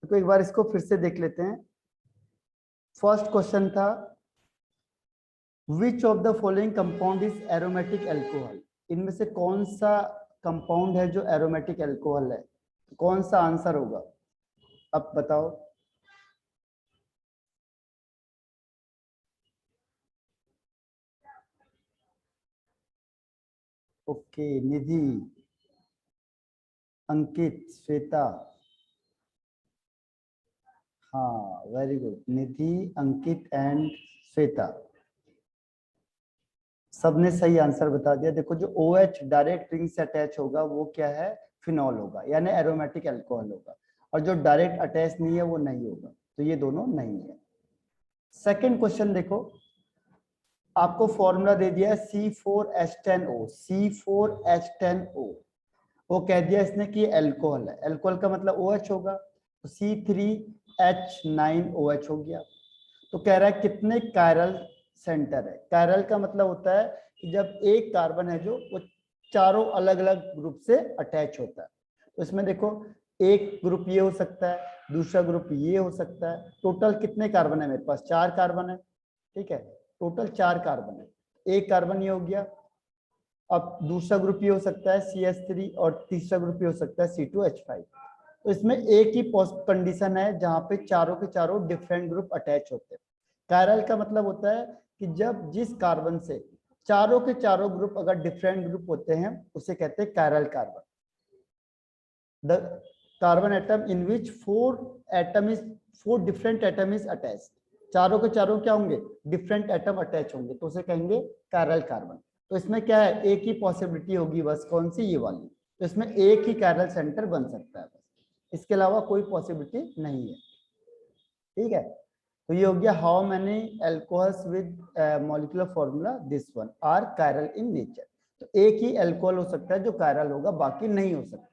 तो एक बार इसको फिर से देख लेते हैं। फर्स्ट क्वेश्चन था विच of the following compound is aromatic alcohol, इनमें से कौन सा कंपाउंड है जो एरोमेटिक अल्कोहल है, कौन सा आंसर होगा, अब बताओ। ओके, निधि, अंकित, श्वेता, हाँ very good, Nidhi, Ankit and Shweta, सबने सही आंसर बता दिया। देखो जो OH डायरेक्ट रिंग से अटैच होगा वो क्या है, फिनॉल होगा, यानी एरोमेटिक अल्कोहल होगा, और जो डायरेक्ट अटैच नहीं है वो नहीं होगा, तो ये दोनों नहीं है। सेकंड क्वेश्चन देखो, आपको फॉर्मूला दे दिया है C4H10O, C4H10O, वो कह दिया इसने कि अल्कोहल है, अल्कोहल का मतलब OH होगा, तो C3H9OH हो गया। तो कह रहा है कितने कायरल सेंटर है, कायरल का मतलब होता है कि जब एक कार्बन है जो वो चारों अलग अलग ग्रुप से अटैच होता है। तो इसमें देखो एक ग्रुप ये हो सकता है, दूसरा ग्रुप ये हो सकता है, टोटल कितने कार्बन है मेरे पास, 4 कार्बन है, ठीक है, टोटल 4 कार्बन है, एक कार्बन ये हो गया, अब दूसरा ग्रुप ये हो सकता है CH3 और तीसरा ग्रुप ये हो सकता है C2H5। तो इसमें एक ही कंडीशन है जहां पे चारों के चारों डिफरेंट ग्रुप अटैच होते हैं। कायरल का मतलब होता है कि जब जिस कार्बन से चारों के चारों ग्रुप अगर डिफरेंट ग्रुप होते हैं उसे कहते हैं chiral carbon. The carbon atom in which four different atom is attached, चारों के चारों क्या होंगे, डिफरेंट एटम अटैच होंगे, तो उसे कहेंगे कायरल कार्बन। तो इसमें क्या है, एक ही पॉसिबिलिटी होगी बस, कौन सी, ये वाली, तो इसमें एक ही कायरल सेंटर बन सकता है बस, इसके अलावा कोई पॉसिबिलिटी नहीं है, ठीक है। तो ये हो गया how many alcohols with molecular formula this one are chiral in nature. तो एक ही अल्कोहल हो सकता है जो कायरल होगा, बाकी नहीं हो सकते,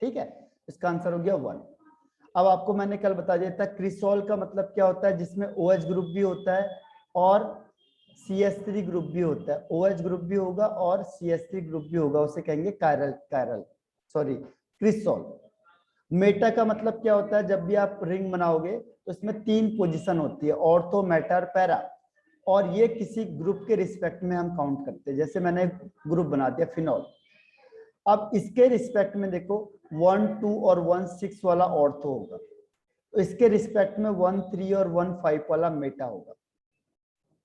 ठीक है। इसका आंसर हो गया 1। अब आपको मैंने कल बता दिया था क्रिसोल का मतलब क्या होता है, जिसमें OH ग्रुप भी होता है और CH3 ग्रुप भी होता है, OH ग्रुप भी होगा और CH3 ग्रुप भी होगा, उसे कहेंगे क्रिसोल। मेटा का मतलब क्या होता है, जब भी आप रिंग बनाओगे तो इसमें 3 पोजीशन होती है, ऑर्थो, मेटा और पैरा, और ये किसी ग्रुप के रिस्पेक्ट में हम काउंट करते हैं। जैसे मैंने ग्रुप बना दिया फिनॉल, अब इसके रिस्पेक्ट में देखो 1, 2 और 1, 6 वाला ऑर्थो होगा, तो इसके रिस्पेक्ट में 1, 3 और 1, 5 वाला मेटा होगा,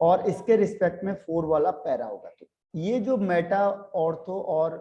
और इसके रिस्पेक्ट में 4 वाला पैरा होगा। तो ये जो मेटा, ऑर्थो और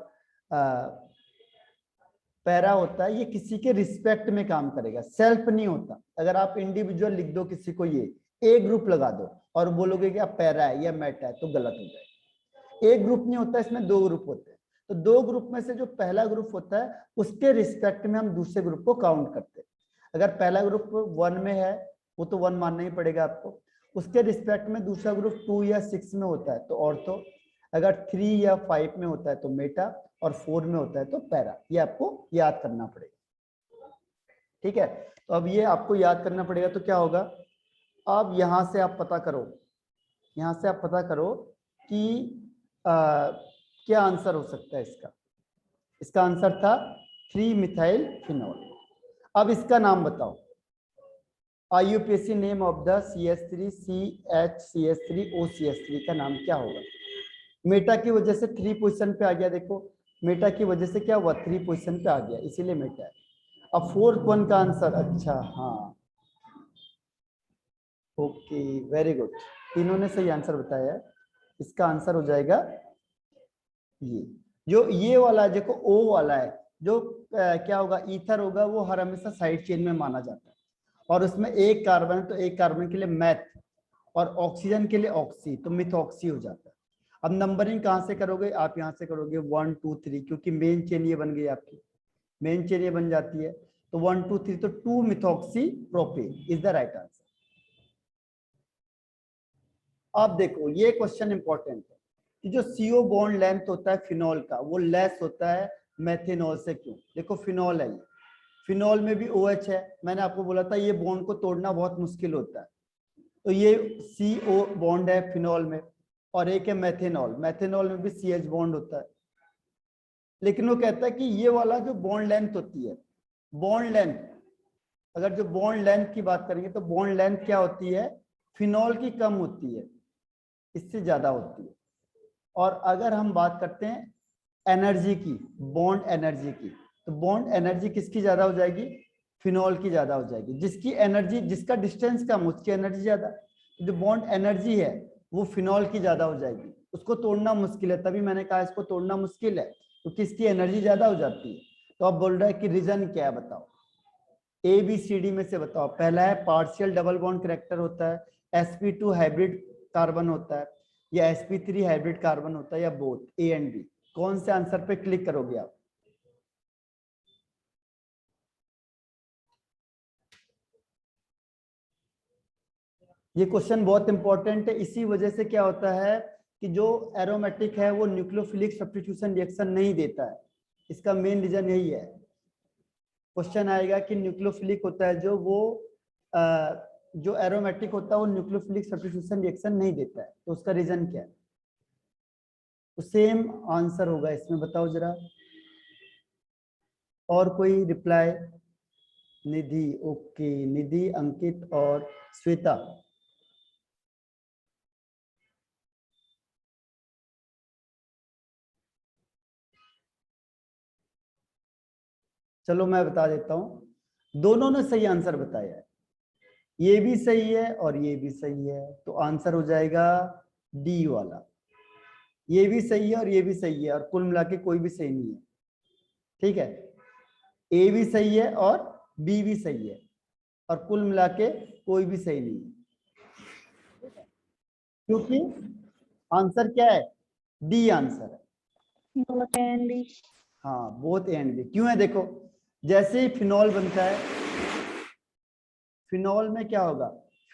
पैरा होता है, ये किसी के रिस्पेक्ट में काम करेगा, सेल्फ नहीं होता। अगर आप इंडिविजुअल लिख दो किसी को, ये ए ग्रुप लगा दो और बोलोगे कि आप पैरा है या मेटा है, तो गलत हो जाएगा। एक ग्रुप नहीं होता, इसमें 2 ग्रुप होते हैं, तो 2 ग्रुप में से जो पहला ग्रुप होता है उसके रिस्पेक्ट में हम दूसरे ग्रुप को काउंट करते हैं। अगर पहला ग्रुप 1 में है वो तो 1 मानना ही पड़ेगा आपको, उसके रिस्पेक्ट में दूसरा ग्रुप 2 या 6 में होता है तो ऑर्थो, अगर 3 या 5 में होता है तो मेटा, और 4 में होता है तो पैरा। ये आपको याद करना पड़ेगा, ठीक है। तो अब ये आपको याद करना पड़ेगा, तो क्या होगा, अब यहां से आप पता करो, यहां से आप पता करो कि क्या आंसर हो सकता है इसका। इसका आंसर था 3 मिथाइल फिनॉल। अब इसका नाम बताओ, IUPAC name of the CH3 CHCH3OCH3 का नाम क्या होगा। मेटा की वजह से 3 पोजीशन पे आ गया, देखो मेटा की वजह से क्या हुआ, 3 पोजीशन पे आ गया, इसीलिए मेटा है। अब 4th वन का आंसर, अच्छा हाँ, ओके वेरी गुड, तीनों ने सही आंसर बताया है। इसका आंसर हो जाएगा ये, जो ये वाला देखो O वाला है, जो क्या होगा, ईथर होगा, वो हर हमेशा साइड चेन में माना जाता है, और उसमें एक कार्बन है तो एक कार्बन के लिए मैथ, और ऑक्सीजन के लिए ऑक्सी, तो मिथऑक्सी हो जाता है। अब नंबरिंग कहां से करोगे, आप यहां से करोगे 1, 2, 3, क्योंकि मेन चेन ये बन गई आपकी, मेन चेन ये बन जाती है, तो 1, 2, 3, तो 2 methoxy propane is the right answer. अब देखो ये क्वेश्चन इंपॉर्टेंट है कि जो CO बॉन्ड लेंथ होता है फिनॉल का, वो लेस होता है मेथेनॉल से, क्यों। देखो फिनॉल है, फिनॉल में भी OH है, मैंने आपको बोला था ये बॉन्ड को तोड़ना बहुत मुश्किल होता है, तो ये CO बॉन्ड है फिनॉल में, और एक है मेथेनॉल, मेथेनॉल में भी CH बॉन्ड होता है। लेकिन वो कहता है कि ये वाला जो बॉन्ड लेंथ होती है, बॉन्ड लेंथ अगर जो बॉन्ड लेंथ की बात करेंगे तो बॉन्ड लेंथ क्या होती है, फिनॉल की कम होती है, इससे ज्यादा होती है। और अगर हम बात करते हैं एनर्जी की, बॉन्ड एनर्जी की, तो बॉन्ड एनर्जी किसकी ज्यादा हो जाएगी, फिनॉल की ज्यादा हो जाएगी। जिसकी एनर्जी, जिसका डिस्टेंस कम उसकी एनर्जी ज्यादा। जो बॉन्ड एनर्जी है वो फिनॉल की ज्यादा हो जाएगी, उसको तोड़ना मुश्किल है, तभी मैंने कहा इसको तोड़ना मुश्किल है, तो किसकी एनर्जी ज्यादा हो जाती है। तो अब बोल रहा है कि रीजन क्या है, बताओ ए बी सी डी में से बताओ। पहला है पार्शियल डबल बॉन्ड करेक्टर होता है, sp2 हाइब्रिड कार्बन होता है, या sp3 हाइब्रिड कार्बन होता है, या बोथ ए एंड बी। कौन से आंसर पे क्लिक करोगे आप। ये क्वेश्चन बहुत इंपॉर्टेंट है, इसी वजह से क्या होता है कि जो एरोमेटिक है वो न्यूक्लियोफिलिक सब्स्टिट्यूशन रिएक्शन नहीं देता है, इसका मेन रीजन यही है। क्वेश्चन आएगा कि न्यूक्लियोफिलिक होता है जो वो जो एरोमेटिक होता है वो न्यूक्लियोफिलिक सब्स्टिट्यूशन रिएक्शन नहीं देता है, तो उसका रीजन क्या है। तो सेम आंसर होगा इसमें, बताओ जरा। और कोई रिप्लाई। निधि, ओके, निधि, अंकित और श्वेता। चलो मैं बता देता हूं, दोनों ने सही आंसर बताया है, ये भी सही है और ये भी सही है, तो आंसर हो जाएगा डी वाला। ये भी सही है और ये भी सही है, और कुल मिला के कोई भी सही नहीं है, ठीक है। ए भी सही है और बी भी सही है, और कुल मिला के कोई भी सही नहीं है, क्योंकि आंसर क्या है, डी आंसर है। Both A and B. हाँ, बोथ ए एंड बी। क्यों है, देखो जैसे ही फिनॉल बनता है, फिनॉल में क्या होगा,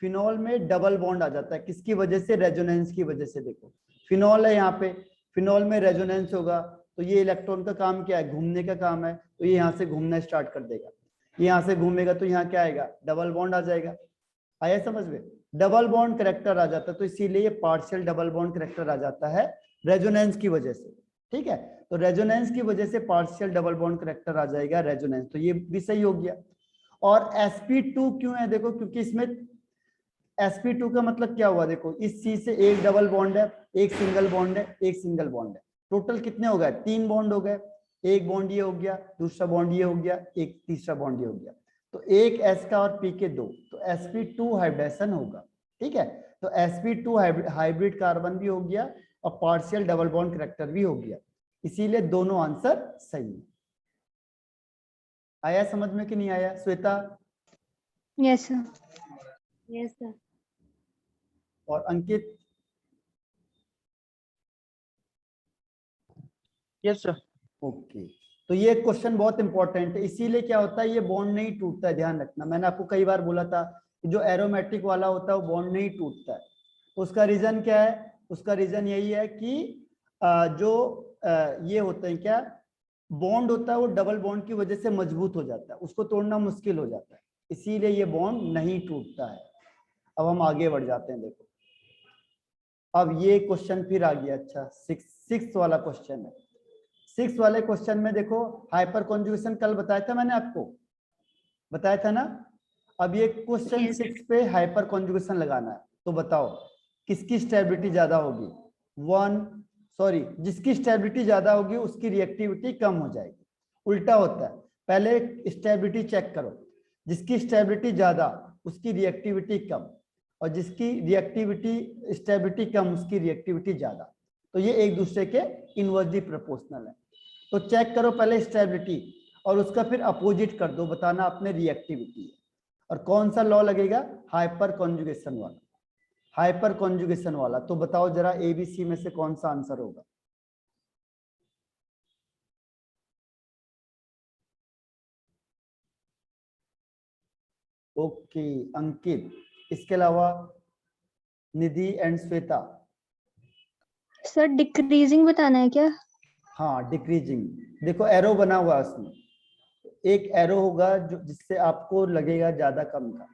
फिनॉल में डबल बॉन्ड आ जाता है, किसकी वजह से, रेजोनेंस की वजह से। देखो फिनॉल है यहाँ पे, फिनॉल में रेजोनेंस होगा, तो ये इलेक्ट्रॉन का काम क्या है, घूमने का काम है, तो ये यहाँ से घूमना स्टार्ट कर देगा, ये यहाँ से घूमेगा तो यहाँ क्या आएगा, डबल बॉन्ड आ जाएगा। आया समझ में, डबल बॉन्ड करेक्टर आ जाता है, तो इसीलिए ये पार्शियल डबल बॉन्ड करेक्टर आ जाता है रेजोनेंस की वजह से, ठीक है। तो रेजोनेंस की वजह से पार्शियल डबल बॉन्ड करेक्टर आ जाएगा रेजोनेंस, तो ये भी सही हो गया। और sp2 क्यों है, देखो क्योंकि इसमें sp2 का मतलब क्या हुआ, देखो इस चीज से एक डबल बॉन्ड है, एक सिंगल बॉन्ड है, एक सिंगल बॉन्ड है, टोटल कितने हो गए, 3 बॉन्ड हो गए। एक बॉन्ड ये हो गया, दूसरा बॉन्ड ये हो गया, एक तीसरा बॉन्ड ये हो गया, तो एक s का और p के 2, तो sp2 हाइब्रिडेशन होगा, ठीक है। तो sp2 हाइब्रिड कार्बन भी हो गया और पार्शियल डबल बॉन्ड करेक्टर भी हो गया, इसीलिए दोनों आंसर सही है। आया समझ में कि नहीं आया Shweta. Yes sir. Yes sir. और अंकित। Yes sir. ओके, तो ये क्वेश्चन बहुत इंपॉर्टेंट है, इसीलिए क्या होता है, ये बॉन्ड नहीं टूटता है, ध्यान रखना। मैंने आपको कई बार बोला था कि जो एरोमेटिक वाला होता है वो बॉन्ड नहीं टूटता है। उसका रीजन क्या है, उसका रीजन यही है कि ये होते हैं क्या, बॉन्ड होता है वो डबल बॉन्ड की वजह से मजबूत हो जाता है, उसको तोड़ना मुश्किल हो जाता है, इसीलिए ये बॉन्ड नहीं टूटता है। अब हम आगे बढ़ जाते हैं, देखो अब ये क्वेश्चन फिर आ गया, अच्छा सिक्स वाला क्वेश्चन है। 6 वाले क्वेश्चन में देखो, हाइपर कॉन्जुगेशन कल बताया था मैंने आपको, बताया था ना। अब ये क्वेश्चन 6 पे हाइपर कॉन्जुगेशन लगाना है, तो बताओ किसकी स्टेबिलिटी ज्यादा होगी, जिसकी स्टेबिलिटी ज्यादा होगी उसकी रिएक्टिविटी कम हो जाएगी। उल्टा होता है, पहले स्टेबिलिटी चेक करो, जिसकी स्टेबिलिटी ज्यादा उसकी रिएक्टिविटी कम, और जिसकी रिएक्टिविटी स्टेबिलिटी कम उसकी रिएक्टिविटी ज्यादा, तो ये एक दूसरे के इनवर्सली प्रोपोर्शनल है। तो चेक करो पहले स्टेबिलिटी और उसका फिर अपोजिट कर दो, बताना आपने रिएक्टिविटी है। और कौन सा लॉ लगेगा, हाइपर कॉन्जुगेशन वाला, हाइपर कॉन्जुगेशन वाला। तो बताओ जरा एबीसी में से कौन सा आंसर होगा। ओके अंकित, इसके अलावा निधि एंड श्वेता। सर डिक्रीजिंग बताना है क्या। हाँ डिक्रीजिंग, देखो एरो बना हुआ है उसमें, एक एरो होगा जो जिससे आपको लगेगा ज्यादा कम का।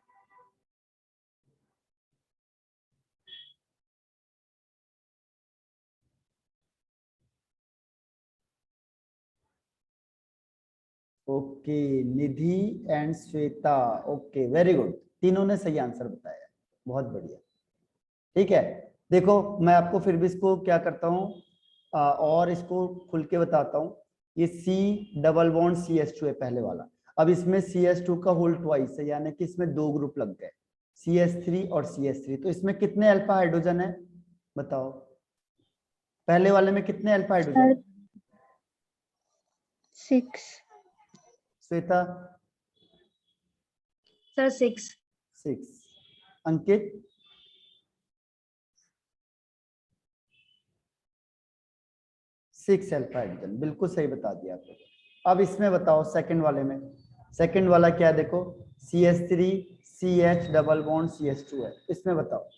Okay, Nidhi and Shweta, okay very good, तीनों ने सही आंसर बताया, बहुत बढ़िया। ठीक है, देखो मैं आपको फिर भी इसको क्या करता हूँ और इसको खुल के बताता हूँ। ये C डबल बॉन्ड CH2 है पहले वाला। अब इसमें CH2 का होल ट्वाइस है, यानी कि इसमें दो ग्रुप लग गए, CH3 और CH3। तो इसमें कितने अल्फा हाइड्रोजन है बताओ, पहले वाले में कितने अल्फा हाइड्रोजन है? 6 श्वेता? सर 6 अंकित? 6 अल्फा हाइड्रोजन, बिल्कुल सही बता दिया आपने। अब इसमें बताओ सेकंड वाले में, सेकंड वाला क्या है देखो, CH3 CH double bond CH2 है। इसमें बताओ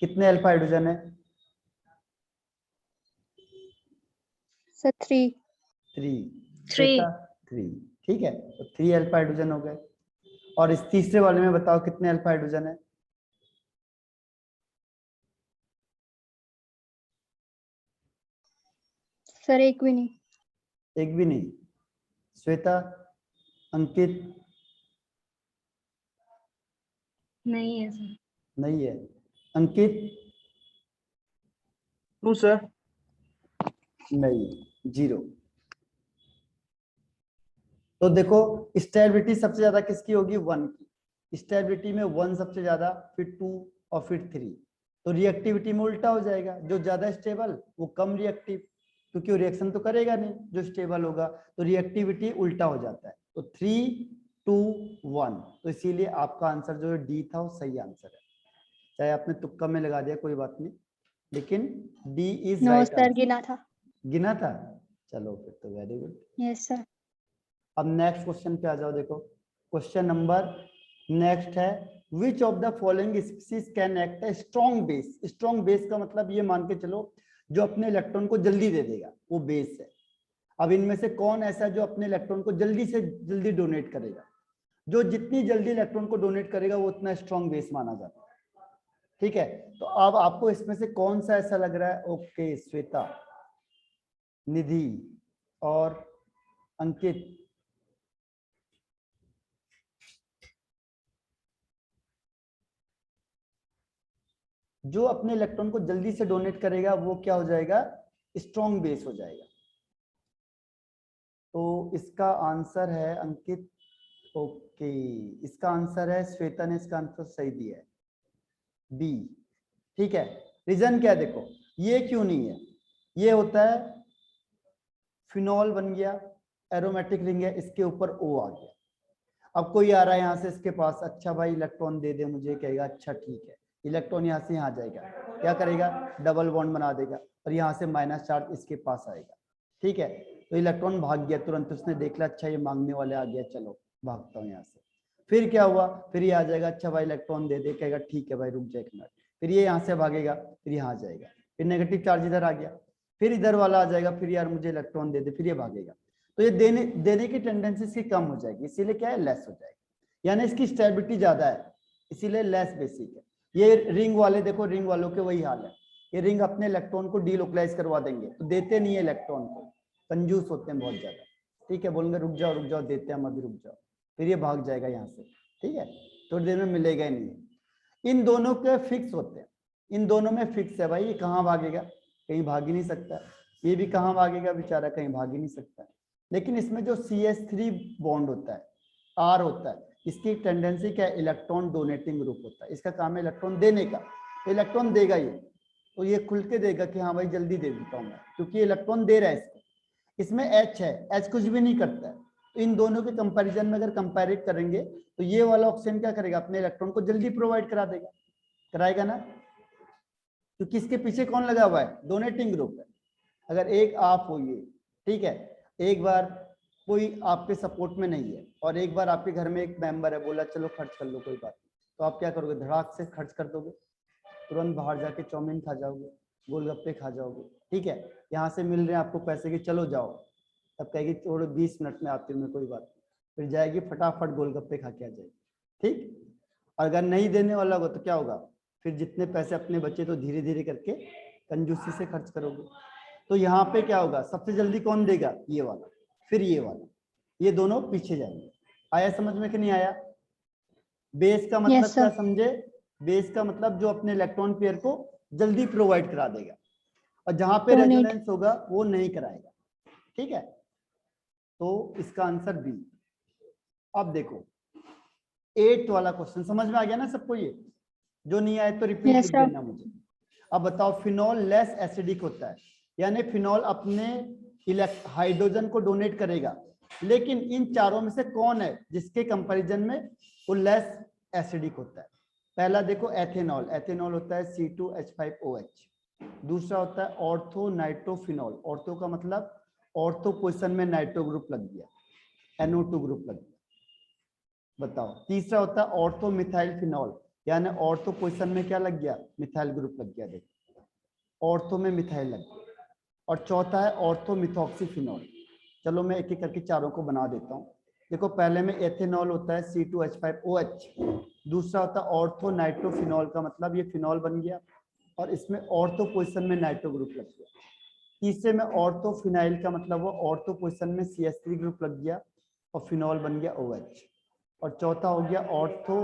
कितने अल्फा हाइड्रोजन है? सर 3 श्वेता? 3, ठीक है, तो 3 अल्फा हाइड्रोजन हो गए। और इस तीसरे वाले में बताओ कितने अल्फा हाइड्रोजन है? सर एक भी नहीं। एक भी नहीं। श्वेता? अंकित? नहीं है सर। नहीं है। अंकित? True sir. नहीं, 0। तो देखो स्टेबिलिटी सबसे ज्यादा किसकी होगी? 1 की। स्टेबिलिटी में 1 सबसे ज्यादा, फिर 2 और फिर 3। तो रिएक्टिविटी में उल्टा हो जाएगा, जो ज्यादा स्टेबल वो कम रिएक्टिव, क्योंकि वो रिएक्शन तो करेगा नहीं जो स्टेबल होगा, तो रिएक्टिविटी उल्टा हो जाता है। तो 3 2 1, तो इसीलिए आपका आंसर जो है डी था वो सही आंसर है। चाहे आपने तुक्का में लगा दिया कोई बात नहीं, लेकिन D is no right sir answer. गिना था। गिना था? चलो फिर तो वेरी गुड। Yes sir. अब नेक्स्ट क्वेश्चन पे आ जाओ। देखो क्वेश्चन नंबर नेक्स्ट है, which of the following species can act a strong base. Strong base का मतलब ये मान के चलो जो अपने इलेक्ट्रॉन को जल्दी दे देगा, वो बेस है। अब इनमें से कौन ऐसा है जो अपने इलेक्ट्रॉन को जल्दी से जल्दी डोनेट करेगा? जो जितनी जल्दी इलेक्ट्रॉन को डोनेट करेगा वो उतना स्ट्रॉन्ग बेस माना जाता है। ठीक है, तो अब आपको इसमें से कौन सा ऐसा लग रहा है? ओके, श्वेता, निधि और अंकित। जो अपने इलेक्ट्रॉन को जल्दी से डोनेट करेगा वो क्या हो जाएगा? स्ट्रॉन्ग बेस हो जाएगा। तो इसका आंसर है अंकित, ओके, इसका आंसर है, श्वेता ने इसका आंसर सही दिया है, बी। ठीक है, रीजन क्या है देखो, ये क्यों नहीं है? ये होता है फिनॉल बन गया, एरोमेटिक रिंग है, इसके ऊपर O आ गया। अब कोई आ रहा है यहाँ से इसके पास, अच्छा भाई इलेक्ट्रॉन दे दे मुझे, कहेगा अच्छा ठीक है, इलेक्ट्रॉन यहाँ से यहाँ जाएगा, क्या करेगा? डबल बॉन्ड बना देगा, और यहाँ से माइनस चार्ज इसके पास आएगा। ठीक है, तो इलेक्ट्रॉन भाग गया तुरंत, उसने देख लिया अच्छा ये मांगने वाले आ गया, चलो भागता हूँ यहाँ से। फिर क्या हुआ? फिर ये आ जाएगा, अच्छा भाई इलेक्ट्रॉन दे दे, कहेगा ठीक है भाई रुक जाए एक मिनट, फिर ये यहाँ से भागेगा, फिर यहाँ जाएगा, फिर नेगेटिव चार्ज इधर आ गया, फिर इधर वाला आ जाएगा, फिर यार मुझे इलेक्ट्रॉन दे दे, फिर ये भागेगा। तो ये देने की टेंडेंसी इसकी कम हो जाएगी, इसीलिए क्या है? लेस हो जाएगी, यानी इसकी स्टेबिलिटी ज्यादा है, इसीलिए लेस बेसिक है। ये रिंग वाले देखो, रिंग वालों के वही हाल है, ये रिंग अपने इलेक्ट्रॉन को डीलोकलाइज करवा देंगे, तो देते नहीं है इलेक्ट्रॉन को, कंजूस होते हैं बहुत ज्यादा। ठीक है, बोलेंगे रुक जाओ देते हैं हम अभी, रुक जाओ, फिर ये भाग जाएगा यहाँ से। ठीक है, थोड़ी देर में मिलेगा ही नहीं। इन दोनों के फिक्स होते हैं, इन दोनों में फिक्स है भाई, ये कहाँ भागेगा? कहीं भाग ही नहीं सकता। ये भी कहाँ भागेगा बेचारा? कहीं भाग ही नहीं सकता। लेकिन इसमें जो CH3 बॉन्ड होता है, R होता है, इसकी टेंडेंसी क्या है? इलेक्ट्रॉन डोनेटिंग ग्रुप होता है, इसका काम है इलेक्ट्रॉन देने का, तो इलेक्ट्रॉन देगा ये, तो ये खुल के देगा कि हाँ भाई जल्दी दे देता हूँ मैं, क्योंकि इलेक्ट्रॉन दे रहा है इसको। इसमें H है, H कुछ भी नहीं करता है। तो इन दोनों के कंपैरिजन में अगर कंपेयर करेंगे तो ये वाला ऑक्सीजन क्या करेगा? अपने इलेक्ट्रॉन को जल्दी प्रोवाइड करा देगा, कराएगा ना, क्योंकि इसके पीछे कौन लगा हुआ है? डोनेटिंग ग्रुप है। अगर एक आप होइए, ठीक है, एक बार कोई आपके सपोर्ट में नहीं है और एक बार आपके घर में एक मेंबर है, बोला चलो खर्च कर लो कोई बात नहीं, तो आप क्या करोगे? धड़ाक से खर्च कर दोगे, तुरंत बाहर जाके चाउमीन खा जाओगे, गोलगप्पे खा जाओगे। ठीक है, यहाँ से मिल रहे हैं आपको पैसे के, चलो जाओ, तब कहेगी थोड़े 20 मिनट में आती हूँ मैं, कोई बात नहीं, फिर जाएगी फटाफट गोलगप्पे खा के आ जाएगी। ठीक, और अगर नहीं देने वाला होगा तो क्या होगा? फिर जितने पैसे अपने बचे तो धीरे धीरे करके कंजूसी से खर्च करोगे। तो यहाँ पे क्या होगा? सबसे जल्दी कौन देगा? ये वाला, फिर ये वाला, ये दोनों पीछे जाएंगे। आया समझ में कि नहीं आया? बेस का मतलब Yes, क्या sir. समझे? बेस का मतलब जो अपने इलेक्ट्रॉन पेयर को जल्दी प्रोवाइड करा देगा, और जहां पे Donate. रेजोनेंस होगा वो नहीं कराएगा। ठीक है, तो इसका आंसर बी। अब देखो 8 वाला क्वेश्चन समझ में आ गया ना सबको? ये जो नहीं आए तो रिपीट Yes, लिख sir. देना मुझे। अब बताओ, फिनॉल लेस एसिडिक होता है, यानी फिनॉल अपने हाइड्रोजन को डोनेट करेगा, लेकिन इन चारों में से कौन है जिसके कंपैरिजन में वो लेस एसिडिक होता है? पहला देखो एथेनॉल, एथेनॉल होता है C2H5OH। दूसरा होता है ऑर्थो नाइट्रोफिनॉल, ऑर्थो का मतलब ऑर्थो पोजिशन में नाइट्रो ग्रुप लग गया, NO2 ग्रुप लग गया। बताओ तीसरा होता है ऑर्थो मिथाइल फिनॉल, यानी ऑर्थो पोजिशन में क्या लग गया? मिथाइल ग्रुप लग गया, देखो ऑर्थो में मिथाइल लग गया। और चौथा है ऑर्थो मिथॉक्सीफिनॉल। चलो मैं एक एक करके चारों को बना देता हूँ। देखो पहले में एथेनॉल होता है C2H5OH, दूसरा होता है ऑर्थो नाइट्रोफिनॉल का मतलब ये फिनॉल बन गया और इसमें ऑर्थो पोजिशन में नाइट्रो ग्रुप लग गया। तीसरे में ऑर्थो फिनाइल का मतलब वो ऑर्थो पोजिशन में CH3 ग्रुप लग गया और फिनॉल बन गया OH। और चौथा हो गया ऑर्थो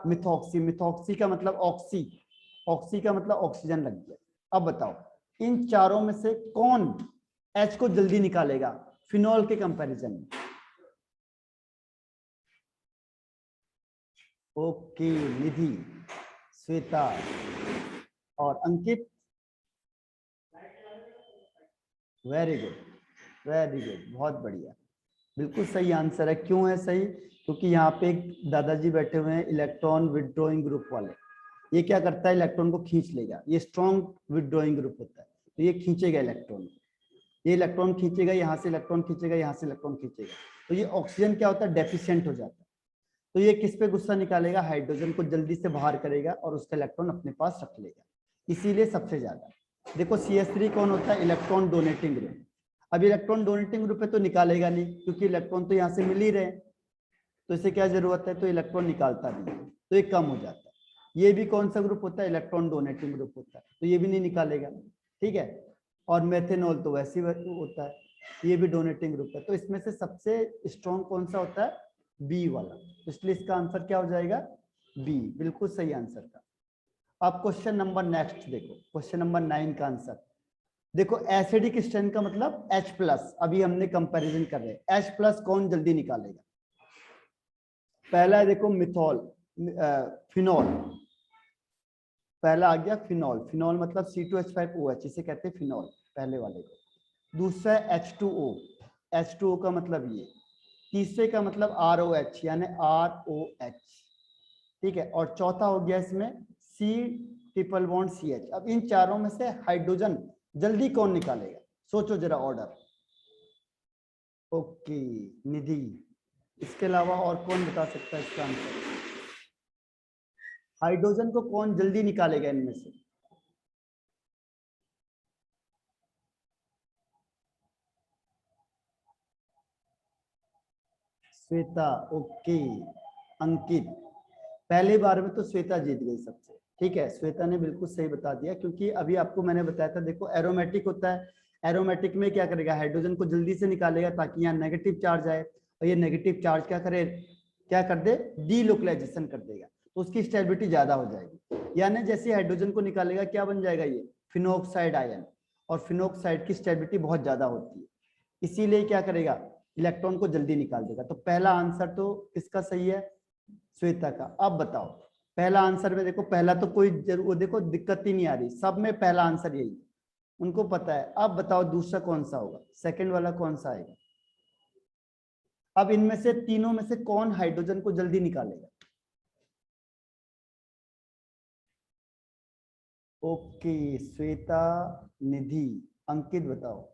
मिथॉक्सी, मिथॉक्सी का मतलब ऑक्सी, ऑक्सी का मतलब ऑक्सीजन लग गया। अब बताओ इन चारों में से कौन H को जल्दी निकालेगा फिनॉल के कंपैरिजन में? ओके, निधि, श्वेता और अंकित, वेरी गुड, वेरी गुड, बहुत बढ़िया, बिल्कुल सही आंसर है। क्यों है सही? क्योंकि यहाँ पे एक दादाजी बैठे हुए हैं इलेक्ट्रॉन विड्रॉइंग ग्रुप वाले। ये क्या करता है? इलेक्ट्रॉन को खींच लेगा, ये स्ट्रॉन्ग विड्रॉइंग ग्रुप होता है, तो ये खींचेगा इलेक्ट्रॉन, ये इलेक्ट्रॉन खींचेगा, यहाँ से इलेक्ट्रॉन खींचेगा, यहाँ से इलेक्ट्रॉन खींचेगा, तो ये ऑक्सीजन क्या होता है? डेफिशिएंट हो जाता है। तो ये किस पे गुस्सा निकालेगा? हाइड्रोजन को जल्दी से बाहर करेगा और उसका इलेक्ट्रॉन अपने पास रख लेगा, इसीलिए सबसे ज्यादा। देखो CH3 कौन होता है? Electron donating group. अब इलेक्ट्रॉन डोनेटिंग ग्रुप है तो निकालेगा नहीं, क्योंकि इलेक्ट्रॉन तो यहाँ से मिल ही रहे, तो इसे क्या जरूरत है? तो इलेक्ट्रॉन निकालता नहीं, तो ये कम हो जाता है। ये भी कौन सा ग्रुप होता है? इलेक्ट्रॉन डोनेटिंग ग्रुप होता है, तो ये भी नहीं निकालेगा। ठीक है, और मेथेनॉल तो वैसे ही होता है, ये भी डोनेटिंग ग्रुप है। तो इसमें से सबसे स्ट्रॉन्ग कौन सा होता है? बी वाला, इसलिए इसका आंसर क्या हो जाएगा? बी, बिल्कुल सही आंसर था। अब क्वेश्चन नंबर नेक्स्ट देखो, क्वेश्चन नंबर 9 का आंसर देखो। एसिडिक स्ट्रेंथ का मतलब H+, अभी हमने कंपैरिजन कर रहे हैं, H+ कौन जल्दी निकालेगा? पहला है देखो मिथॉल, फिनॉल, पहला आ गया फिनॉल, फिनॉल मतलब C2H5OH, इसे कहते हैं फिनॉल, पहले वाले को। दूसरा है H2O, H2O का मतलब ये। तीसरे का मतलब ROH यानी ROH, ठीक है। और चौथा हो गया इसमें C≡CH। अब इन चारों में से हाइड्रोजन जल्दी कौन निकालेगा? सोचो जरा ऑर्डर। ओके निधि, इसके अलावा और कौन बता सकता है इसका आंसर? हाइड्रोजन को कौन जल्दी निकालेगा इनमें से? श्वेता, ओके। अंकित, पहली बार में तो श्वेता जीत गई सबसे, ठीक है, श्वेता ने बिल्कुल सही बता दिया, क्योंकि अभी आपको मैंने बताया था, देखो एरोमेटिक होता है, एरोमेटिक में क्या करेगा? हाइड्रोजन को जल्दी से निकालेगा ताकि यहाँ नेगेटिव चार्ज आए, और ये नेगेटिव चार्ज क्या करे? क्या कर दे? डीलोकलाइजेशन कर देगा, तो उसकी स्टेबिलिटी ज्यादा हो जाएगी। यानी जैसे हाइड्रोजन को निकालेगा क्या बन जाएगा? ये फिनोक्साइड आयन, और फिनोक्साइड की स्टेबिलिटी बहुत ज्यादा होती है, इसीलिए क्या करेगा? इलेक्ट्रॉन को जल्दी निकाल देगा। तो पहला आंसर तो किसका सही है? श्वेता का। अब बताओ पहला आंसर में देखो, पहला तो कोई जरूर देखो दिक्कत ही नहीं आ रही, सब में पहला आंसर यही, उनको पता है। अब बताओ दूसरा कौन सा होगा? सेकंड वाला कौन सा आएगा? अब इनमें से तीनों में से कौन हाइड्रोजन को जल्दी निकालेगा? ओके, श्वेता, निधि, अंकित बताओ।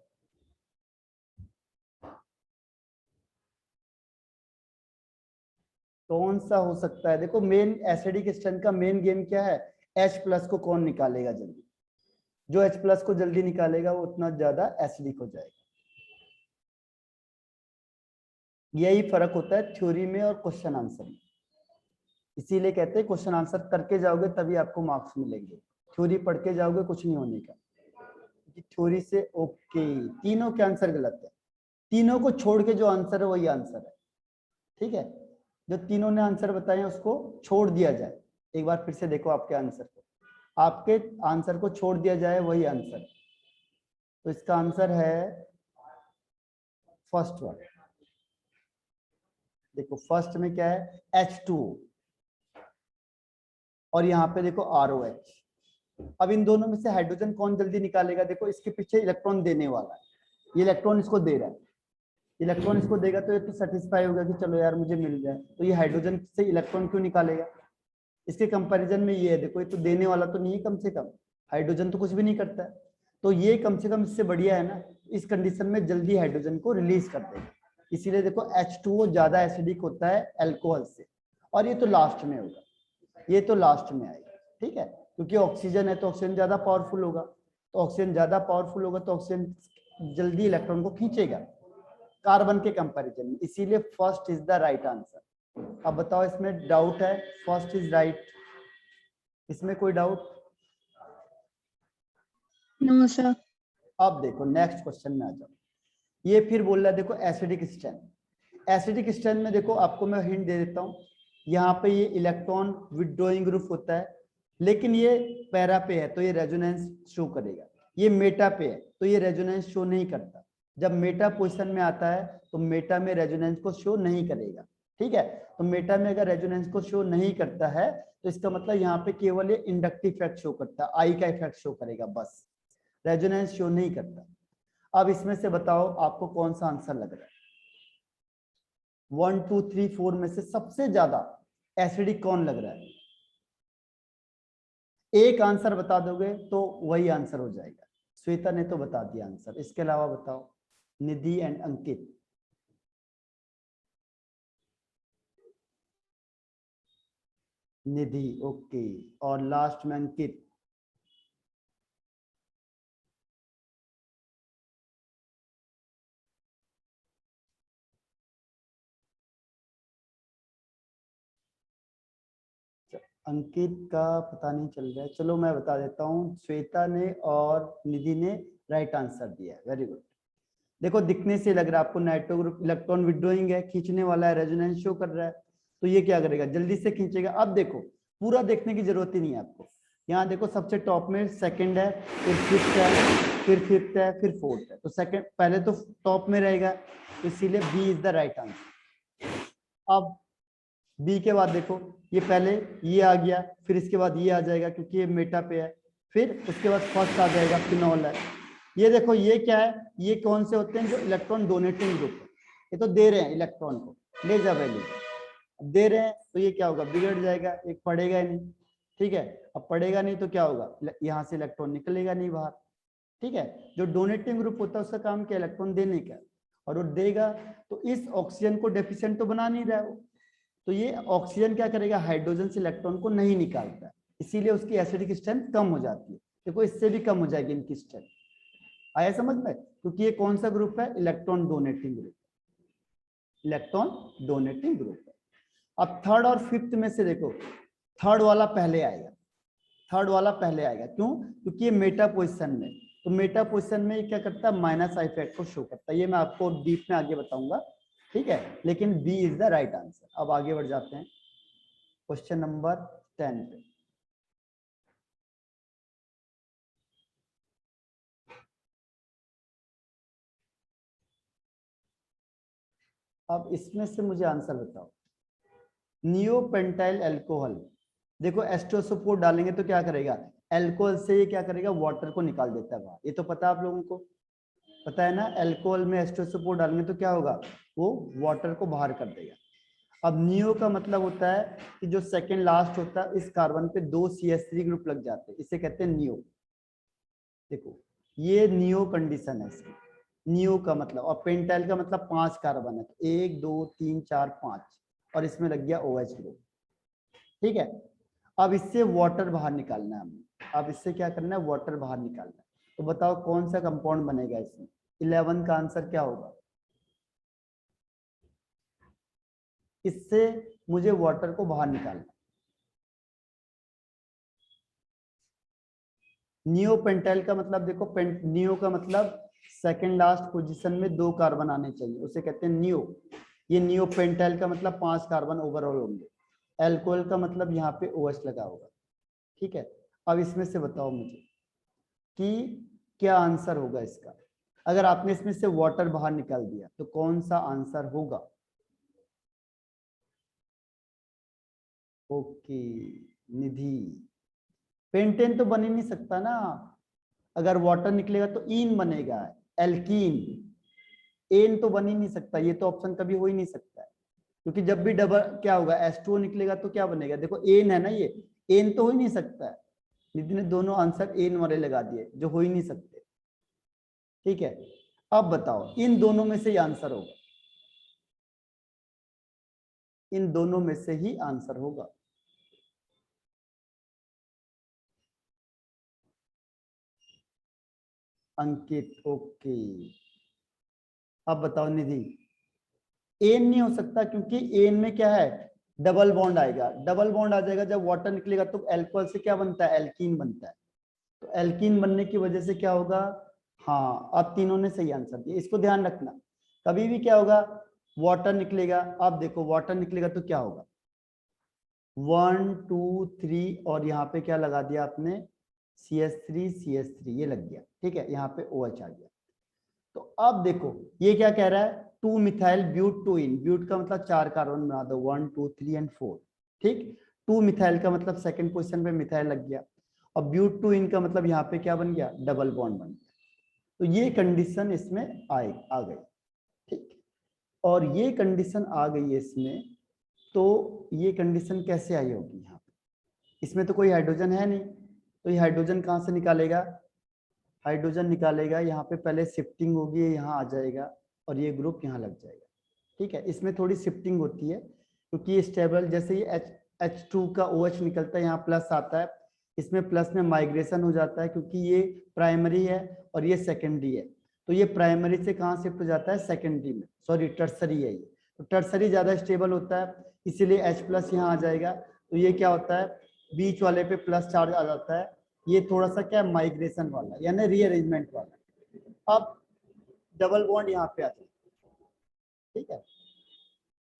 कौन सा हो सकता है? देखो मेन एसिडिक स्ट्रेंथ का मेन गेम क्या है? H+ को कौन निकालेगा जल्दी? जो H+ को जल्दी निकालेगा वो उतना ज्यादा एसिडिक हो जाएगा। यही फर्क होता है थ्योरी में और क्वेश्चन आंसर में, इसीलिए कहते हैं क्वेश्चन आंसर करके जाओगे तभी आपको मार्क्स मिलेंगे, थ्योरी पढ़ के जाओगे कुछ नहीं होने का। थ्योरी से ओके, तीनों के आंसर गलत है। तीनों को छोड़ के जो आंसर है वही आंसर है, ठीक है। जो तीनों ने आंसर बताए हैं उसको छोड़ दिया जाए। एक बार फिर से देखो आपके आंसर को, आपके आंसर को छोड़ दिया जाए वही आंसर। तो इसका आंसर है फर्स्ट वन। देखो फर्स्ट में क्या है, H2O, और यहाँ पे देखो ROH। अब इन दोनों में से हाइड्रोजन कौन जल्दी निकालेगा? देखो इसके पीछे इलेक्ट्रॉन देने वाला है, ये इलेक्ट्रॉन इसको दे रहा है, इलेक्ट्रॉन इसको देगा तो ये तो सेटिस्फाई होगा कि चलो यार मुझे मिल जाए, तो ये हाइड्रोजन से इलेक्ट्रॉन क्यों निकालेगा? इसके कंपैरिजन में ये है, देखो ये तो देने वाला तो नहीं है, कम से कम हाइड्रोजन तो कुछ भी नहीं करता है, तो ये कम से कम इससे बढ़िया है ना, इस कंडीशन में जल्दी हाइड्रोजन को रिलीज कर देगा। इसीलिए देखो H2O ज्यादा एसिडिक होता है अल्कोहल से, और ये तो लास्ट में होगा, ये तो लास्ट में आएगा, ठीक है, क्योंकि ऑक्सीजन है तो ऑक्सीजन ज्यादा पावरफुल होगा, तो ऑक्सीजन ज्यादा पावरफुल होगा तो ऑक्सीजन जल्दी इलेक्ट्रॉन को खींचेगा कार्बन के कंपैरिजन में, इसीलिए first is the right answer. अब बताओ इसमें डाउट है? फर्स्ट इज राइट, इसमें कोई डाउट? No sir. अब देखो नेक्स्ट क्वेश्चन में आ जाओ। ये फिर बोल रहा है देखो एसिडिक स्ट्रेन। एसिडिक स्ट्रेन में देखो आपको मैं हिंट दे देता हूँ, यहाँ पे ये इलेक्ट्रॉन विथड्रॉइंग ग्रुप होता है, लेकिन ये पैरा पे है तो ये रेजोनेंस शो करेगा, ये मेटा पे है तो ये रेजोनेंस शो नहीं करता। जब मेटा पोजीशन में आता है तो मेटा में रेजोनेंस को शो नहीं करेगा, ठीक है। तो मेटा में अगर रेजोनेंस को शो नहीं करता है तो इसका मतलब यहाँ पे केवल ये इंडक्टिव इफेक्ट शो करता है, आई का इफेक्ट शो करेगा, बस रेजोनेंस शो नहीं करता। अब इसमें से बताओ आपको कौन सा आंसर लग रहा है? 1 2 3 4 में से सबसे ज्यादा एसिडिक कौन लग रहा है? एक आंसर बता दोगे तो वही आंसर हो जाएगा। श्वेता ने तो बता दिया आंसर, इसके अलावा बताओ निधि एंड अंकित। निधि ओके, और लास्ट में अंकित। अंकित का पता नहीं चल रहा है, चलो मैं बता देता हूँ, श्वेता ने और निधि ने राइट आंसर दिया है, वेरी गुड। देखो दिखने से लग रहा है आपको नाइट्रो ग्रुप इलेक्ट्रॉन विड्रॉइंग है, खींचने वाला है, रेजोनेंस शो कर रहा है, तो ये क्या करेगा? जल्दी से खींचेगा। अब देखो पूरा देखने की जरूरत ही नहीं है आपको, यहाँ देखो सबसे टॉप में सेकंड है, फिर फिफ्थ है, फिर फिफ्थ है, फिर फोर्थ है, तो सेकंड पहले तो टॉप में रहेगा, तो इसीलिए B is the right answer. अब बी के बाद देखो ये पहले ये आ गया, फिर इसके बाद ये आ जाएगा क्योंकि ये मेटा पे है, फिर उसके बाद फर्स्ट आ जाएगा फिनॉल है। ये देखो ये क्या है, ये कौन से होते हैं? जो इलेक्ट्रॉन डोनेटिंग ग्रुप है, ये तो दे रहे हैं इलेक्ट्रॉन को, ले जा वैल्यू दे रहे हैं, तो ये क्या होगा? बिगड़ जाएगा, एक पढ़ेगा ही नहीं, ठीक है। अब पढ़ेगा नहीं तो क्या होगा? यहाँ से इलेक्ट्रॉन निकलेगा नहीं बाहर, ठीक है। जो डोनेटिंग ग्रुप होता है उसका काम क्या? इलेक्ट्रॉन देने का, और वो देगा तो इस ऑक्सीजन को डेफिशिएंट तो बना नहीं रहा है वो, तो ये ऑक्सीजन क्या करेगा? हाइड्रोजन से इलेक्ट्रॉन को नहीं निकालता, इसीलिए उसकी एसिडिक स्ट्रेंथ कम हो जाती है। देखो इससे भी कम हो जाएगी इनकी स्ट्रेंथ, आया समझ में? क्योंकि ये कौन सा ग्रुप है? Electron donating group, electron donating group है। अब थर्ड और फिफ्थ में से देखो थर्ड वाला पहले आएगा, थर्ड वाला पहले आएगा, क्यों? क्योंकि ये मेटा पोजीशन में, तो मेटा पोजीशन में ये क्या करता है? माइनस आई इफेक्ट को शो करता है, ये मैं आपको डीप में आगे बताऊंगा, ठीक है। लेकिन B is the right answer. अब आगे बढ़ जाते हैं क्वेश्चन नंबर 10 पे। अब इसमें से मुझे आंसर बताओ, नियोपेंटाइल अल्कोहल, देखो H2SO4 डालेंगे तो क्या करेगा? अल्कोहल से ये क्या करेगा? वाटर को निकाल देता है बाहर, ये तो पता है आप लोगों को, पता है ना? अल्कोहल में H2SO4 डालेंगे तो क्या होगा? वो वाटर को बाहर कर देगा। अब नियो का मतलब होता है कि जो सेकंड लास्ट होता है इस कार्बन पे 2 CH3 ग्रुप लग जाते हैं, इसे कहते हैं नियो। देखो ये नियो कंडीशन है इसकी, नियो का मतलब, और पेंटाइल का मतलब 5 कार्बन है, तो 1 2 3 4 5, और इसमें लग गया OH ग्रुप, ठीक है। अब इससे वाटर बाहर निकालना है हमें, अब इससे क्या करना है? वाटर बाहर निकालना है। तो बताओ कौन सा कंपाउंड बनेगा इसमें? 11 का आंसर क्या होगा? इससे मुझे वाटर को बाहर निकालना। नियोपेंटाइल का मतलब देखो, नियो का मतलब सेकंड लास्ट पोजीशन में 2 कार्बन आने चाहिए, उसे कहते हैं नियो। ये नियो पेंटाइल का मतलब 5 कार्बन ओवरऑल होंगे। एल्कोहल का मतलब यहाँ पे OH लगा होगा। ठीक है, अब इसमें से बताओ मुझे कि क्या आंसर होगा इसका। अगर आपने इसमें से वाटर बाहर निकाल दिया तो कौन सा आंसर होगा? ओके निधि, पेंटेन तो बन ही नहीं सकता ना, अगर वाटर निकलेगा तो ईन बनेगा, एल्कीन। एन तो बन ही नहीं सकता, ये तो ऑप्शन कभी हो ही नहीं सकता है, क्योंकि जब भी डबल क्या होगा H2O निकलेगा तो क्या बनेगा, देखो एन है ना, ये एन तो हो ही नहीं सकता है। निधि ने दोनों आंसर एन वाले लगा दिए जो हो ही नहीं सकते। ठीक है, अब बताओ इन दोनों में से ही आंसर होगा, इन दोनों में से ही आंसर होगा। अंकित ओके, अब बताओ निधि। एन नहीं हो सकता क्योंकि एन में क्या है, डबल बॉन्ड आएगा। डबल बॉन्ड आ जाएगा जब वाटर निकलेगा तो अल्कोहल से क्या बनता है, एल्कीन बनता है। तो एल्कीन बनने की वजह से क्या होगा, हाँ अब तीनों ने सही आंसर दिया, इसको ध्यान रखना। कभी भी क्या होगा, वाटर निकलेगा, आप देखो वाटर निकलेगा तो क्या होगा, 1 2 3 और यहाँ पे क्या लगा दिया आपने, CH3 ये लग गया। ठीक है, यहाँ पे OH आ गया। तो अब देखो ये क्या कह रहा है, 2 मिथाइल ब्यूटोइन, ब्यूट का मतलब 4 कार्बन बना दो, 1 2 3 एंड 4। ठीक, 2 मिथाइल का मतलब सेकंड पोजीशन पे मिथाइल लग गया, और ब्यूटोइन का मतलब यहाँ पे क्या बन गया, डबल बॉन्ड बन गया। तो ये कंडीशन इसमें आ गई। ठीक, और ये कंडीशन आ गई है इसमें, तो ये कंडीशन कैसे आई होगी यहाँ पे, इसमें तो कोई हाइड्रोजन है नहीं, तो ये हाइड्रोजन कहाँ से निकालेगा, हाइड्रोजन निकालेगा यहाँ पे पहले शिफ्टिंग होगी, यहाँ आ जाएगा और ये ग्रुप यहाँ लग जाएगा। ठीक है, इसमें थोड़ी शिफ्टिंग होती है क्योंकि ये स्टेबल, जैसे ये H2 का OH निकलता है यहाँ प्लस आता है, इसमें प्लस में माइग्रेशन हो जाता है क्योंकि ये प्राइमरी है और ये सेकेंडरी है। तो ये प्राइमरी से कहाँ शिफ्ट हो जाता है, सेकेंडरी में, सॉरी टर्सरी है ये। तो टर्सरी ज्यादा स्टेबल होता है, इसीलिए H+ यहाँ आ जाएगा। तो ये क्या होता है, बीच वाले पे प्लस चार्ज आ जाता है, ये थोड़ा सा क्या माइग्रेशन वाला यानी रीअरेंजमेंट वाला। अब डबल बॉन्ड यहाँ पे आता है। ठीक है,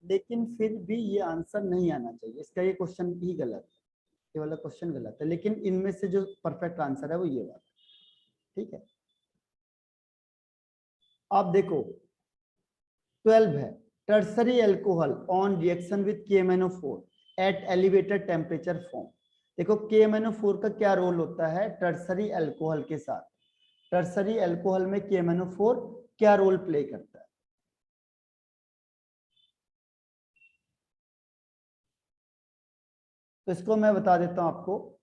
लेकिन फिर भी ये आंसर नहीं आना चाहिए, इसका ये क्वेश्चन ही गलत है, ये वाला क्वेश्चन गलत है, लेकिन इनमें से जो परफेक्ट आंसर है वो ये वाला। ठीक है, आप देखो 12 है, tertiary alcohol on reaction with KMnO4 at elevated temperature form. देखो KMnO4 का क्या रोल होता है टर्सरी अल्कोहल के साथ, टर्सरी अल्कोहल में KMnO4 क्या रोल प्ले करता है। तो इसको मैं बता देता हूं आपको,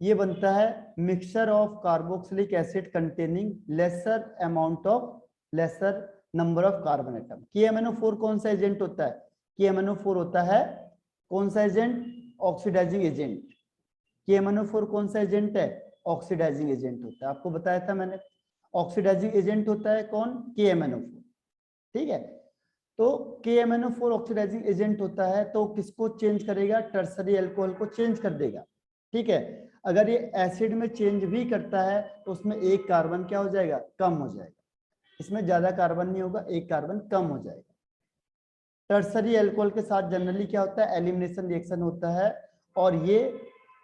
ये बनता है mixture of carboxylic acid containing lesser amount of lesser number of carbon atom. KMnO4 कौन सा एजेंट होता है, KMnO4 होता है कौन सा एजेंट, ऑक्सीडाइजिंग एजेंट। KMnO4 कौन सा एजेंट है, ऑक्सीडाइजिंग एजेंट होता है, आपको बताया था मैंने। ऑक्सीडाइजिंग एजेंट होता है कौन, KMnO4। ठीक है, तो KMnO4 ऑक्सीडाइजिंग एजेंट होता है, तो किसको चेंज करेगा, टर्सरी अल्कोहल को चेंज कर देगा। ठीक है, अगर ये एसिड में चेंज भी करता है तो उसमें एक कार्बन क्या हो जाएगा, कम हो जाएगा, इसमें ज्यादा कार्बन नहीं होगा, एक कार्बन कम हो जाएगा। टर्सरी अल्कोहल के साथ जनरली क्या होता है, एलिमिनेशन रिएक्शन होता है, और ये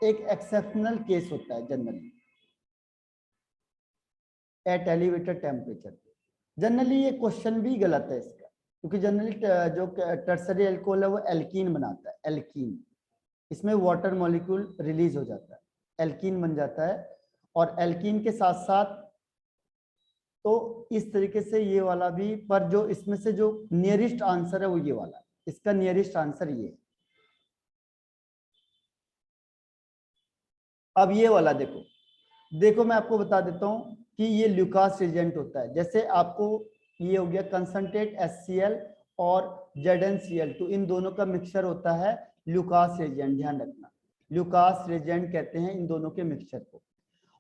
एक एक्सेप्शनल केस होता है generally at elevated temperature. Generally ये क्वेश्चन भी गलत है इसका, क्योंकि जनरली जो टर्सरी अल्कोहल है वो एल्कीन बनाता है, एल्कीन, इसमें वाटर मॉलिक्यूल रिलीज हो जाता है, एल्कीन बन जाता है। और एल्कीन के साथ साथ तो इस तरीके से ये वाला भी, पर जो इसमें से जो नियरेस्ट आंसर है वो ये वाला, इसका नियरेस्ट आंसर ये। अब ये वाला देखो, देखो मैं आपको बता देता हूं कि ये ल्यूकास रिएजेंट होता है। जैसे आपको ये हो गया कंसंट्रेट HCl और ZnCl, तो इन दोनों का मिक्सचर होता है ल्यूकास रिएजेंट, ध्यान रखना, ल्यूकास रिएजेंट कहते हैं इन दोनों के मिक्सचर को।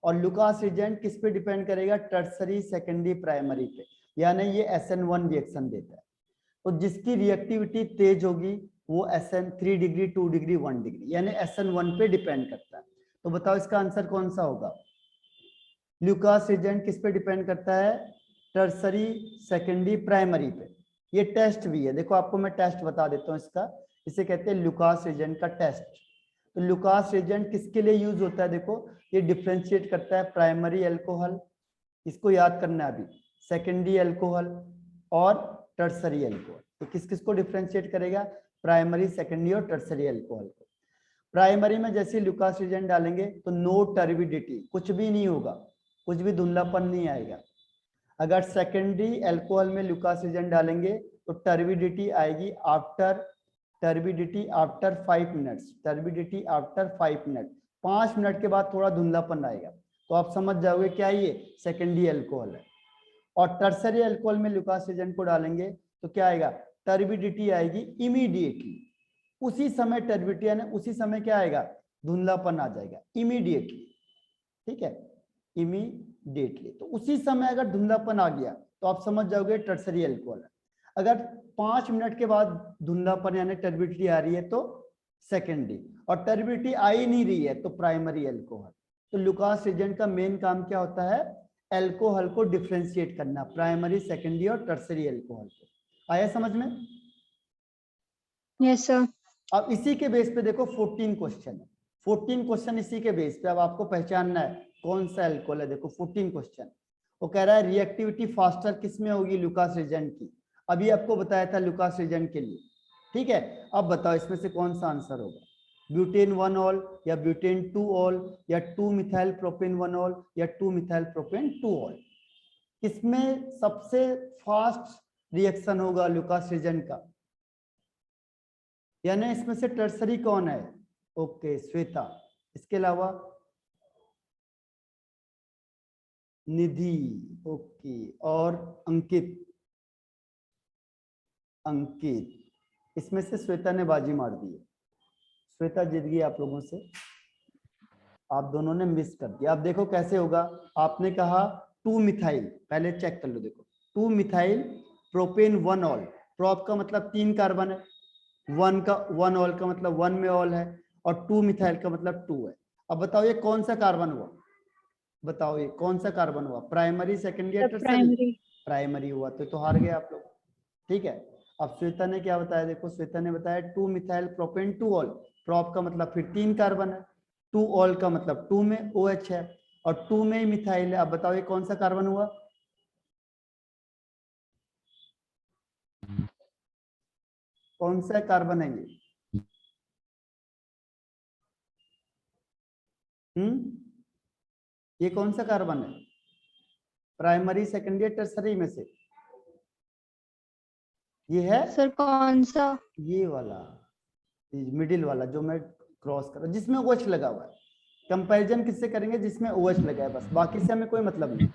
और ल्यूकास रिएजेंट किस पे डिपेंड करेगा, टर्सरी सेकेंडरी प्राइमरी पे, यानी ये SN1 रिएक्शन देता है, तो जिसकी रिएक्टिविटी तेज होगी वो SN 3 डिग्री 2 डिग्री 1 डिग्री यानी SN1 पे डिपेंड करता है। तो बताओ इसका आंसर कौन सा होगा, ल्यूकास रिएजेंट किस पे डिपेंड करता है, टर्सरी, सेकेंडरी, प्राइमरी पे। ये टेस्ट भी है, देखो आपको मैं टेस्ट बता देता हूँ इसका। इसे कहते हैं लुकास रिएजेंट का टेस्ट। तो लुकास रिएजेंट किसके लिए यूज होता है? देखो ये डिफरेंशिएट करता है प्राइमरी अल्कोहल, इसको याद करना है अभी, सेकेंडरी अल्कोहल और टर्सरी अल्कोहल। तो किस किस को डिफरेंशिएट करेगा? प्राइमरी, सेकेंडरी और टर्सरी अल्कोहल को। प्राइमरी में जैसे लुकास रिएजेंट डालेंगे तो नो टर्बिडिटी, कुछ भी नहीं होगा, कुछ भी धुंधलापन नहीं आएगा। अगर सेकेंडरी अल्कोहल में लुकास रिएजेंट डालेंगे तो टर्बिडिटी आएगी after 5 minutes, turbidity after 5 minute, 5 minute के बाद थोड़ा धुंधलापन आएगा। तो आप समझ जाओगे क्या ये सेकेंडरी अल्कोहल है। और टर्सरी अल्कोहल में लुकास रिएजेंट को डालेंगे तो क्या आएगा? टर्बिडिटी आएगी इमीडिएटली, उसी समय टर्बिडिटी यानी उसी समय क्या आएगा? धुंधलापन आ जाएगा इमीडिएटली। ठीक है, इमीडिएटली। तो उसी समय अगर धुंधलापन आ गया तो आप समझ जाओगे टर्सरी अल्कोहल है। अगर 5 मिनट के बाद धुंधलापन यानी टर्बिडिटी आ रही है तो सेकेंडरी, और टर्बिडिटी आ ही नहीं रही है तो प्राइमरी अल्कोहल। तो लुकास रिएजेंट का मेन काम क्या होता है? अल्कोहल को डिफरेंशिएट करना, प्राइमरी, सेकेंडरी और टर्सरी अल्कोहल को। आया समझ में? Yes sir. अब इसी के बेस पे देखो 14 क्वेश्चन है, 14 क्वेश्चन इसी के बेस पे। अब आपको पहचानना है कौन सा अल्कोहल है। देखो 14 क्वेश्चन, वो कह रहा है रिएक्टिविटी फास्टर किसमें होगी? लुकास रिएजेंट की। अभी आपको बताया था लुकास रिएजेंट के लिए। ठीक है, अब बताओ इसमें से कौन सा आंसर होगा? ब्यूटेन 1 ऑल या ब्यूटेन 2 ऑल या 2 मिथाइल प्रोपेन 1 ऑल या 2 मिथाइल प्रोपेन 2 ऑल? किसमें सबसे फास्ट रिएक्शन होगा लुकास रिएजेंट का? यानी इसमें से टर्सरी कौन है? ओके, श्वेता। इसके अलावा निधि, ओके, और अंकित। इसमें से श्वेता ने बाजी मार दी है, श्वेता जीत गई आप लोगों से, आप दोनों ने मिस कर दिया। अब देखो कैसे होगा। आपने कहा 2 मिथाइल, पहले चेक कर लो। देखो 2 मिथाइल प्रोपेन 1 ऑल, प्रोप का मतलब 3 कार्बन है, 1 ऑल का मतलब 1 में ऑल है, और 2 मिथाइल का मतलब 2 है। अब बताओ ये कौन सा कार्बन हुआ? बताओ ये कौन सा कार्बन हुआ? प्राइमरी, सेकेंडरी या टर्सरी? प्राइमरी हुआ, तो हार गए आप लोग। ठीक है, अब श्वेता ने क्या बताया? देखो श्वेता ने बताया 2 मिथाइल प्रोपेन 2 ऑल, प्रोप का मतलब फिर 3 कार्बन है, 2 ऑल का मतलब 2 में OH है, और 2 में ही मिथाइल है। अब बताओ ये कौन सा कार्बन हुआ? कौन सा कार्बन है ये? ये कौन सा कार्बन है? प्राइमरी, सेकेंडरी, टर्सरी में से? ये है सर कौन सा? ये वाला, मिडिल वाला जो मैं क्रॉस कर रहा हूं, जिसमें OH लगा हुआ है। कंपैरिजन किससे करेंगे? जिसमें OH लगा है, बस, बाकी से हमें कोई मतलब नहीं।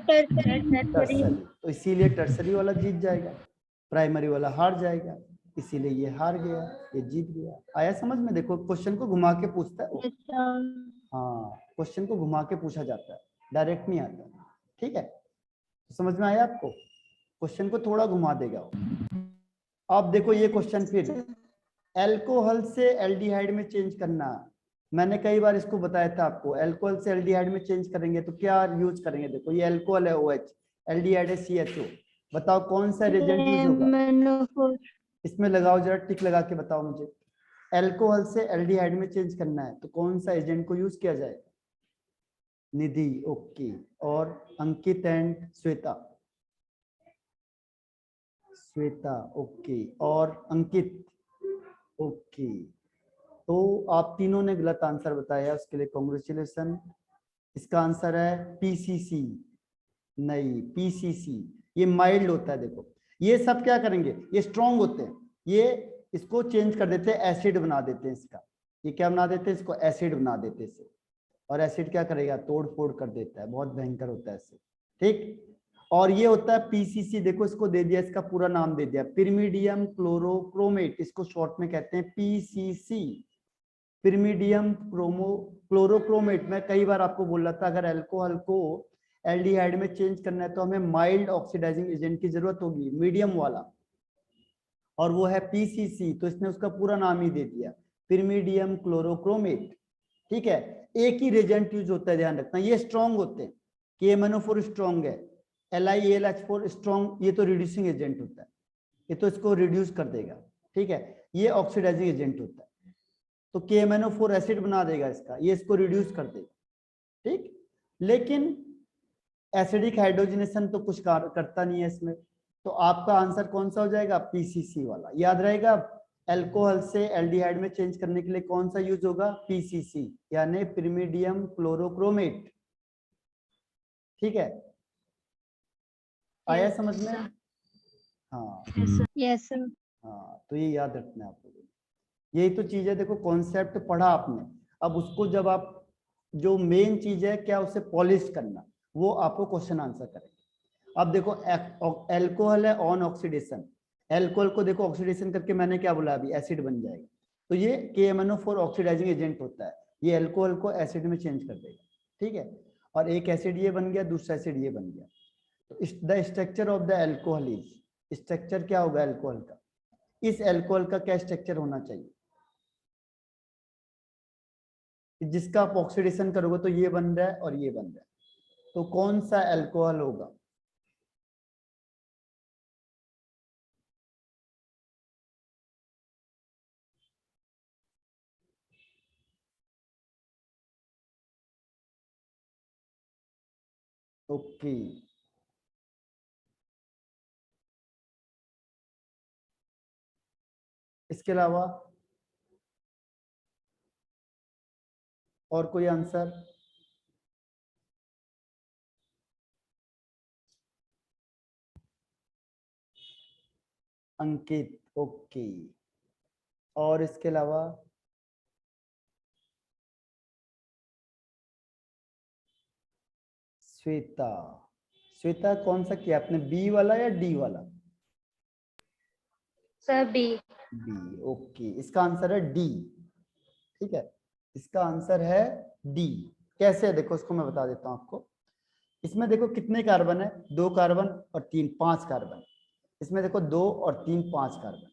टर्सरी, तो इसीलिए टर्सरी वाला जीत जाएगा, प्राइमरी वाला हार जाएगा, इसीलिए ये हार गया, ये जीत गया। आया समझ में? देखो क्वेश्चन को घुमा के पूछता है। हाँ, क्वेश्चन को घुमा के पूछा जाता है, डायरेक्ट नहीं आता। ठीक है, तो समझ में आया आपको? क्वेश्चन को थोड़ा घुमा देगा। अब देखो ये क्वेश्चन फिर, अल्कोहल से एल्डिहाइड में चेंज करना। मैंने कई बार इसको बताया था आपको, अल्कोहल से एल्डिहाइड में चेंज करेंगे तो क्या यूज करेंगे? देखो ये अल्कोहल है OH, एल्डिहाइड है CHO। बताओ कौन सा रिएजेंट यूज होगा? इसमें लगाओ जरा टिक लगा के बताओ मुझे। अल्कोहल से एल्डिहाइड में चेंज करना है तो कौन सा एजेंट को यूज किया जाए? निधि, ओके, और अंकित एंड श्वेता। श्वेता, ओके, और अंकित, ओके। तो आप तीनों ने गलत आंसर बताया, उसके लिए कांग्रेचुलेशन। इसका आंसर है PCC, नहीं PCC, ये माइल्ड होता है। देखो ये सब क्या करेंगे? ये स्ट्रॉन्ग होते हैं, ये इसको चेंज कर देते हैं, एसिड बना देते हैं इसका। ये क्या बना देते हैं? इसको एसिड बना देते हैं इसे। और एसिड क्या करेगा? तोड़ फोड़ कर देता है, बहुत भयंकर होता है एसिड। ठीक, और ये होता है PCC। देखो इसको दे दिया, इसका पूरा नाम दे दिया, पिरिमिडियम क्लोरोक्रोमेट, इसको शॉर्ट में कहते हैं PCC, पिरिमिडियम क्लोरोक्रोमेट। मैं कई बार आपको बोल रहा था, अगर अल्कोहल को एल्डिहाइड में चेंज करना है तो हमें माइल्ड ऑक्सीडाइजिंग एजेंट की जरूरत होगी, मीडियम वाला, और वो है PCC। तो इसने उसका पूरा नाम ही दे दिया, पिरिमिडियम क्लोरोक्रोमेट। ठीक है, एक ही रिएजेंट यूज होता है, ध्यान रखना। ये स्ट्रॉन्ग होते हैं, KMnO4 स्ट्रॉन्ग है, LiAlH4 स्ट्रॉन्ग, ये तो रिड्यूसिंग एजेंट होता है, ये तो इसको रिड्यूस कर देगा, ठीक है। ये ऑक्सीडाइजिंग एजेंट होता है, तो KMnO4 एसिड बना देगा इसका, ये इसको रिड्यूस कर देगा, ठीक। लेकिन एसिडिक हाइड्रोजनेशन तो कुछ करता नहीं है इसमें, तो आपका आंसर कौन सा हो जाएगा, PCC वाला। याद रहेगा, अल्कोहल से एल्डिहाइड में चेंज करने के लिए कौन सा यूज होगा, PCC, यानी पिरिमिडियम क्लोरोक्रोमेट, ठीक है। आया समझ में? हाँ यस सर। हाँ, तो ये याद रखना है आप लोगों ने। यही तो चीज है, देखो कॉन्सेप्ट पढ़ा आपने, अब उसको जब आप, जो मेन चीज है क्या, उसे पॉलिश करना, वो आपको क्वेश्चन आंसर करेंगे। अब देखो अल्कोहल है ऑन ऑक्सीडेशन, अल्कोहल को देखो ऑक्सीडेशन करके मैंने क्या बोला अभी, एसिड बन जाएगा, तो ये KMnO4 ऑक्सीडाइजिंग एजेंट होता है, ये अल्कोहल को एसिड में चेंज कर देगा, ठीक है। और एक एसिड ये बन गया, दूसरा एसिड ये बन गया, तो the structure of the alcohol is, structure क्या होगा अल्कोहल का, इस अल्कोहल का क्या स्ट्रक्चर होना चाहिए, जिसका आप ऑक्सीडेशन करोगे तो ये बन रहा है और ये बन रहा है, तो कौन सा अल्कोहल होगा। ओके, इसके अलावा और कोई आंसर? अंकित, ओके, और इसके अलावा श्वेता, श्वेता कौन सा किया आपने, बी वाला या डी वाला? Sir B. बी, ओके, इसका आंसर है डी, ठीक है, इसका आंसर है डी। कैसे है देखो, इसको मैं बता देता हूं आपको। इसमें देखो कितने कार्बन है, 2 कार्बन और 3, 5 कार्बन, इसमें देखो 2 और 3, 5 कार्बन,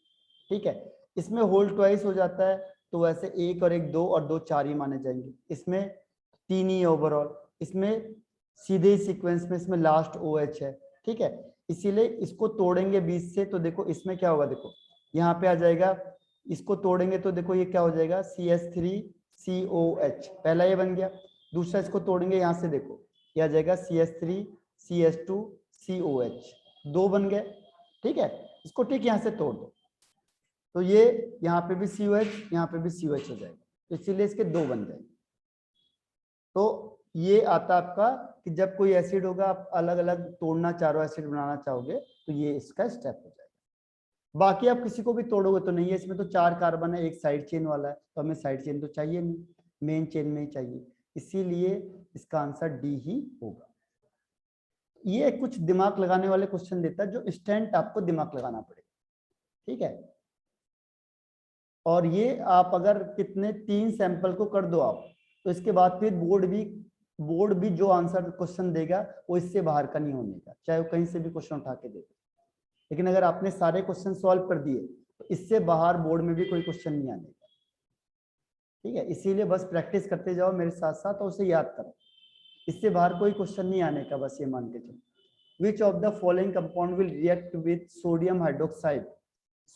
ठीक है। इसमें होल ट्वाइस हो जाता है, तो वैसे 1 और 1 2 और 2 4 ही माने जाएंगे, इसमें 3 ही ओवरऑल, इसमें सीधे सीक्वेंस में इसमें लास्ट OH है, ठीक है। इसीलिए इसको तोड़ेंगे 20 से, तो देखो इसमें क्या होगा, देखो यहाँ पे आ जाएगा, इसको तोड़ेंगे तो देखो ये क्या हो जाएगा, CH3COH, पहला ये बन गया। दूसरा इसको तोड़ेंगे यहाँ से, देखो ये आ जाएगा CH3CH2COH, 2 बन गए, ठीक है। इसको ठीक यहाँ से तोड़ दो, तो ये यहाँ पे भी COH, यहाँ पे भी COH हो जाएगा, तो इसीलिए इसके 2 बन जाएंगे। तो ये आता आपका कि जब कोई एसिड होगा, आप अलग अलग तोड़ना, चारों एसिड बनाना चाहोगे, तो ये इसका स्टेप हो जाएगा। बाकी आप किसी को भी तोड़ोगे तो नहीं है, इसमें तो 4 कार्बन है, एक साइड चेन वाला है, तो हमें साइड चेन तो चाहिए नहीं, मेन चेन में ही चाहिए, इसीलिए इसका आंसर डी ही होगा। ये कुछ दिमाग लगाने वाले क्वेश्चन देता है, जो इंस्टेंट आपको दिमाग लगाना पड़ेगा, ठीक है। और ये आप अगर कितने 3 सैंपल को कर दो आप, तो इसके बाद फिर बोर्ड भी जो आंसर क्वेश्चन देगा वो इससे बाहर का नहीं होने का, चाहे वो कहीं से भी क्वेश्चन उठा के दे। लेकिन अगर आपने सारे क्वेश्चन सॉल्व कर दिए तो इससे बाहर बोर्ड में भी कोई क्वेश्चन नहीं आने का, ठीक है। इसीलिए बस प्रैक्टिस करते जाओ मेरे साथ साथ और उसे याद करो, इससे बाहर कोई क्वेश्चन नहीं आने का, बस ये मान के चलो। विच of the following compound will react with sodium hydroxide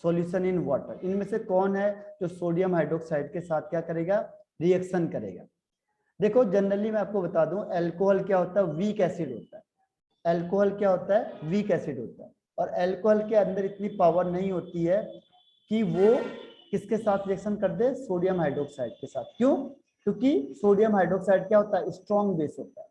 solution in water, इनमें से कौन है जो सोडियम हाइड्रोक्साइड के साथ क्या करेगा, रिएक्शन करेगा। देखो जनरली मैं आपको बता दूं, अल्कोहल क्या होता है, वीक एसिड होता है। अल्कोहल क्या होता है, वीक एसिड होता है, और अल्कोहल के अंदर इतनी पावर नहीं होती है कि वो किसके साथ रिएक्शन कर दे, सोडियम हाइड्रोक्साइड के साथ। क्यों? क्योंकि सोडियम हाइड्रोक्साइड क्या होता है, स्ट्रॉन्ग बेस होता है,